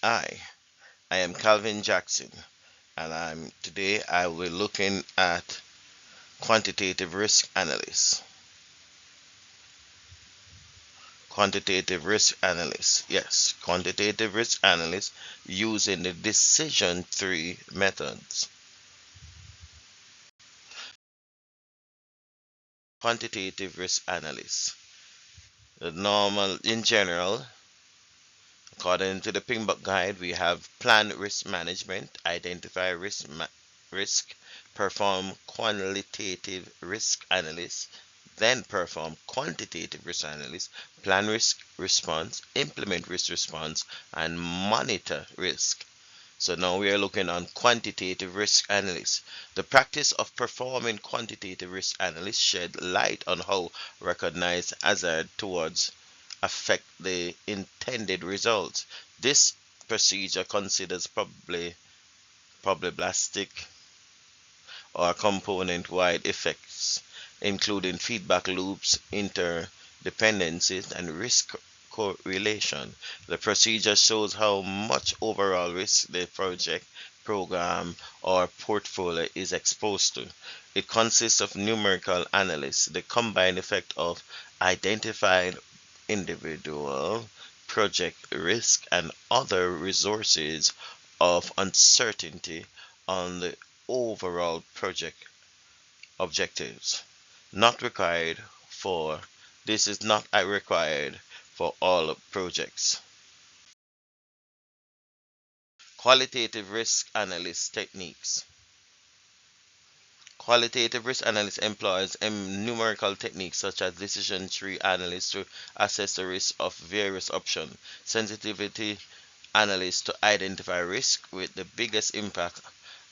Hi, I am Calvin Jackson, and today I will be looking at quantitative risk analysis. Quantitative risk analysis. Yes, quantitative risk analysis using the decision tree methods. Quantitative risk analysis. The normal in general, according to the Pingbook guide, we have plan risk management, identify risk, perform qualitative risk analysis, then perform quantitative risk analysis, plan risk response, implement risk response, and monitor risk. So now we are looking on quantitative risk analysis. The practice of performing quantitative risk analysis shed light on how recognized hazard towards affect the intended results. This procedure considers probabilistic or component-wide effects, including feedback loops, interdependencies, and risk correlation. The procedure shows how much overall risk the project, program, or portfolio is exposed to. It consists of numerical analysis, the combined effect of identified individual, project risk, and other resources of uncertainty on the overall project objectives. Not required for This is not required for all projects. Qualitative risk analysis techniques. Qualitative risk analysis employs numerical techniques such as decision tree analysis to assess the risk of various options, sensitivity analysis to identify risk with the biggest impact,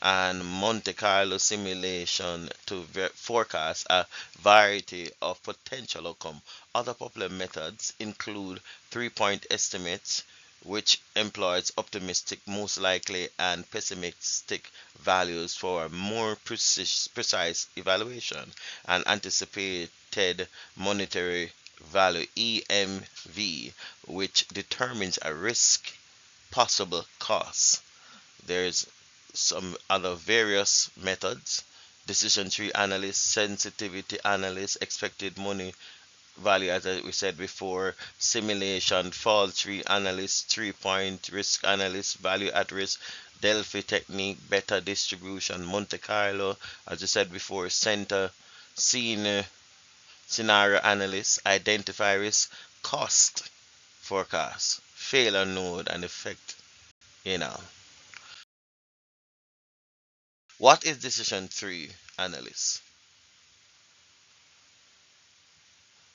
and Monte Carlo simulation to forecast a variety of potential outcomes. Other popular methods include three-point estimates, which employs optimistic, most likely, and pessimistic values for a more precise evaluation, and anticipated monetary value (EMV), which determines a risk possible costs. There's some other various methods: decision tree analysis, sensitivity analysis, expected money value, as we said before, simulation, fall tree analysis, 3-point risk analysis, value at risk, Delphi technique, beta distribution, Monte Carlo, as I said before, scene, scenario analysis, identify risk, cost forecast, failure node, and effect. You know, what is decision tree analysis?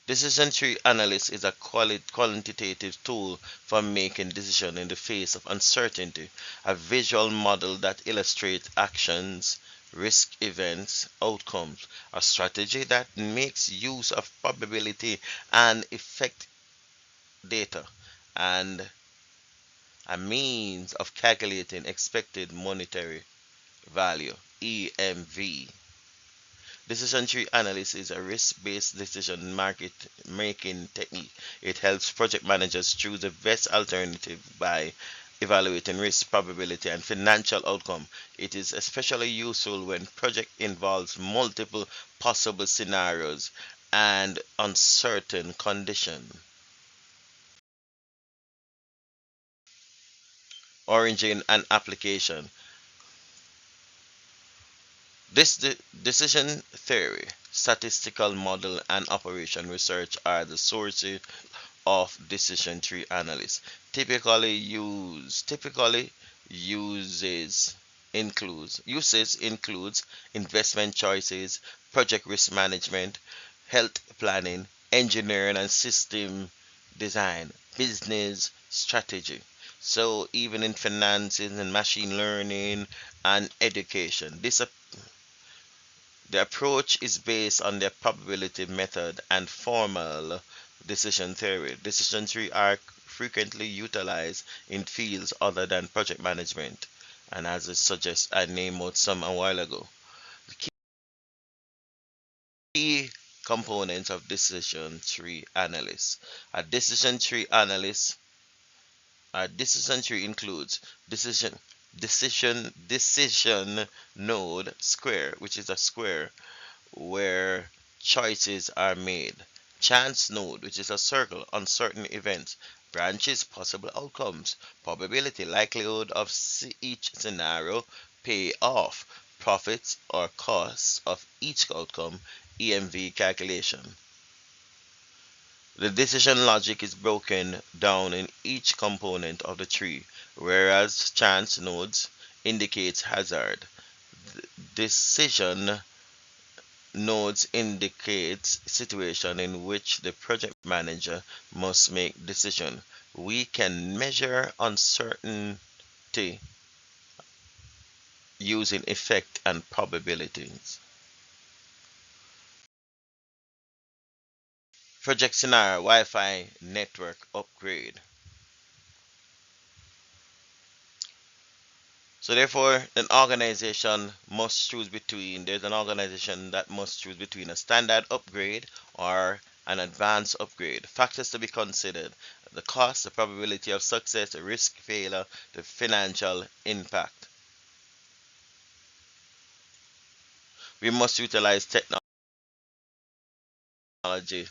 Decision tree analysis is a quantitative tool for making decisions in the face of uncertainty, a visual model that illustrates actions, risk events, outcomes, a strategy that makes use of probability and effect data, and a means of calculating expected monetary value, EMV. Decision tree analysis is a risk-based decision market making technique. It helps project managers choose the best alternative by evaluating risk, probability, and financial outcome. It is especially useful when project involves multiple possible scenarios and uncertain conditions. Origin and application. This decision theory, statistical model, and operation research are the sources of decision tree analysis. Typically uses includes investment choices, project risk management, health planning, engineering and system design, business strategy. So even in finances and machine learning and education, the approach is based on the probability method and formal decision theory. Decision trees are frequently utilized in fields other than project management, and as it suggests, I named out some a while ago. The key components of decision tree analysis. A decision tree analyst Decision tree includes decision decision node square, which is a square where choices are made. Chance node, which is a circle, uncertain events. Branches, possible outcomes. Probability, likelihood of each scenario. Payoff, profits or costs of each outcome. EMV calculation. The decision logic is broken down in each component of the tree, whereas chance nodes indicates hazard. Decision nodes indicates situation in which the project manager must make decision. We can measure uncertainty using effect and probabilities. Project scenario Wi-Fi network upgrade. So therefore, there's an organization that must choose between a standard upgrade or an advanced upgrade. Factors to be considered: the cost, the probability of success, the risk failure, the financial impact. We must utilize technology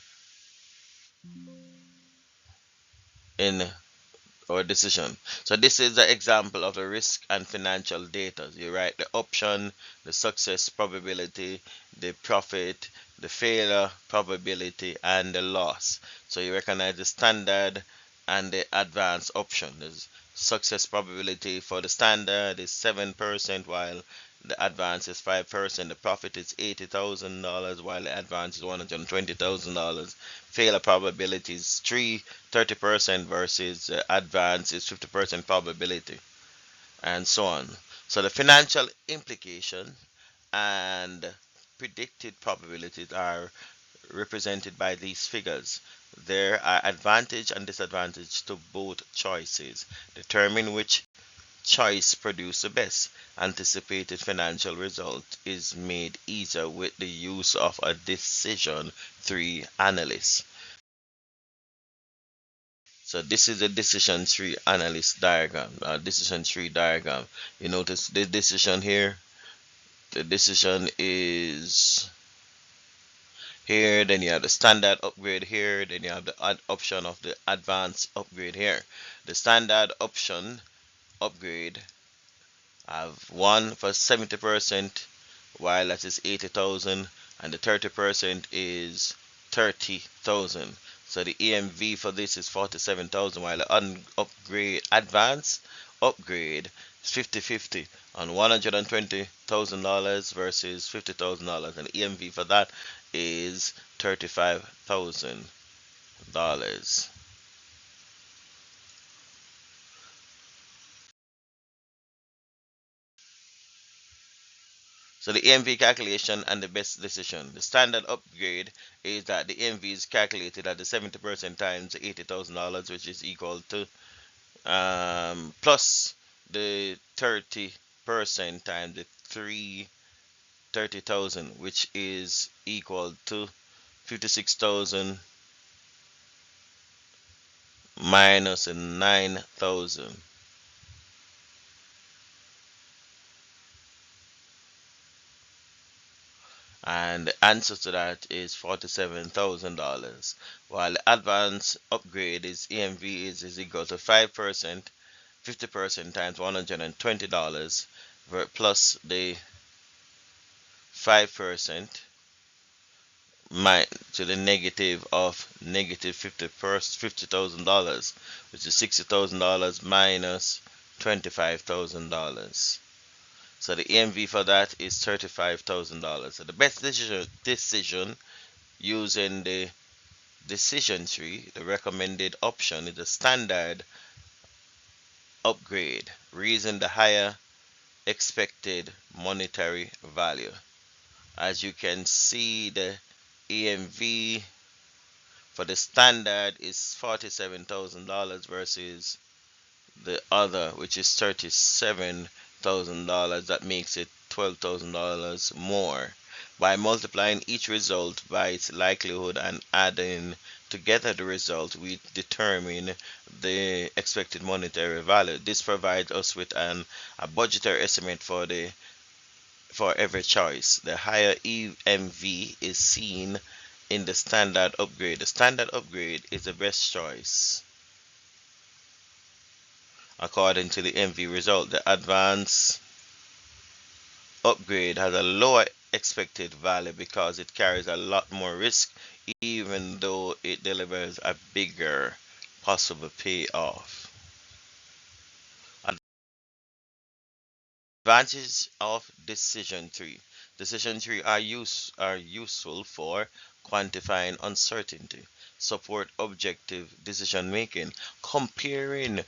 in our decision. So this is the example of the risk and financial data. You write the option, the success probability, the profit, the failure probability, and the loss. So you recognize the standard and the advanced option. There's success probability for the standard is 7%, while the advance is 5%. The profit is $80,000, while the advance is $120,000. Failure probability is 30% versus advance is 50% probability, and so on. So the financial implication and predicted probabilities are represented by these figures. There are advantage and disadvantage to both choices. Determine which choice produces the best. Anticipated financial result is made easier with the use of a decision tree analysis. So this is a decision tree analysis diagram, decision tree diagram. You notice the decision here. The decision is here, then you have the standard upgrade here, then you have the option of the advanced upgrade here. The standard option upgrade have one for 70%, while that is 80,000, and the 30% is 30,000. So the EMV for this is 47,000, while the upgrade advanced upgrade is 50-50 on $120,000 versus $50,000, and the EMV for that is $35,000. So the EMV calculation and the best decision. The standard upgrade is that the EMV is calculated at the 70% times $80,000, which is equal to plus the 30% times the 30,000, which is equal to 56,000 minus 9,000. And the answer to that is $47,000. While the advanced upgrade is EMV is equal to 5%, 50% times $120 plus the 5% to the negative of negative $50,000, which is $60,000 minus $25,000. So the EMV for that is $35,000. So the best decision using the decision tree, the recommended option is the standard upgrade. Reason the higher expected monetary value. As you can see, the EMV for the standard is $47,000 versus the other, which is $37,000. That makes it $12,000 more. By multiplying each result by its likelihood and adding together the result, we determine the expected monetary value. This provides us with a budgetary estimate for every choice. The higher EMV is seen in the standard upgrade. The standard upgrade is the best choice according to the MV result. The advanced upgrade has a lower expected value because it carries a lot more risk, even though it delivers a bigger possible payoff. Advantage of decision tree. Decision tree are useful for quantifying uncertainty, support objective decision making, comparing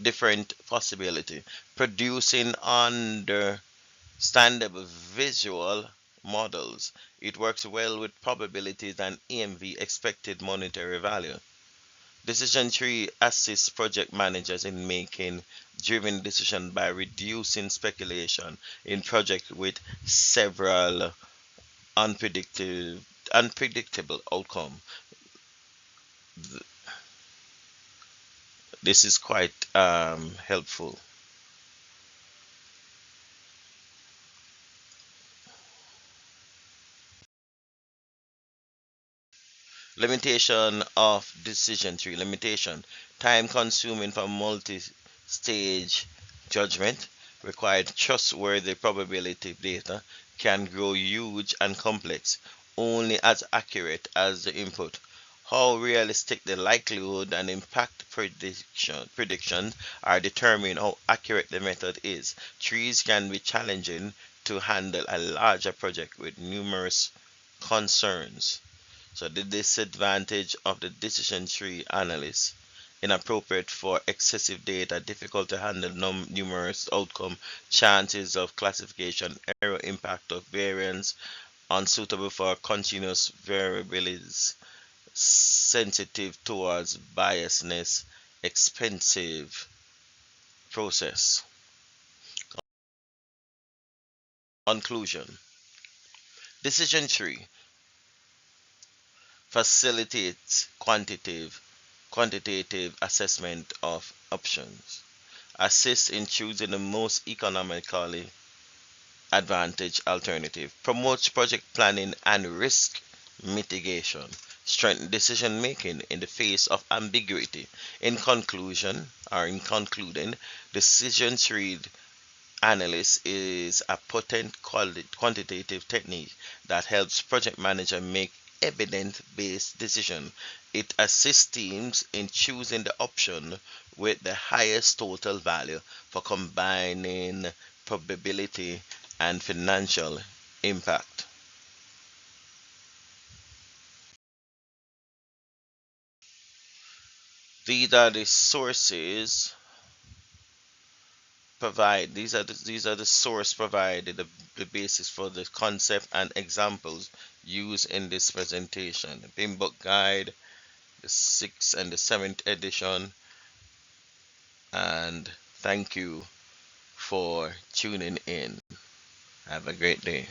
different possibility, producing understandable visual models. It works well with probabilities and EMV, expected monetary value. Decision tree assists project managers in making driven decisions by reducing speculation in projects with several unpredictable outcomes. This is quite helpful. Limitation of decision tree. Limitation. Time consuming for multi-stage judgment. Required trustworthy probability data can grow huge and complex, only as accurate as the input. How realistic the likelihood and impact predictions are determine how accurate the method is. Trees can be challenging to handle a larger project with numerous concerns. So the disadvantage of the decision tree analysis: inappropriate for excessive data, difficult to handle numerous outcome, chances of classification error, impact of variance, unsuitable for continuous variables, sensitive towards biasness, expensive process. Conclusion: decision tree facilitates quantitative assessment of options, assists in choosing the most economically advantaged alternative, promotes project planning and risk mitigation, strengthens decision making in the face of ambiguity. In concluding, decision tree analysis is a potent quantitative technique that helps project manager make evidence-based decisions. It assists teams in choosing the option with the highest total value for combining probability and financial impact. These are the sources these are the source provided, the basis for the concept and examples used in this presentation. The BIM book guide, the sixth and the seventh edition, and thank you for tuning in. Have a great day.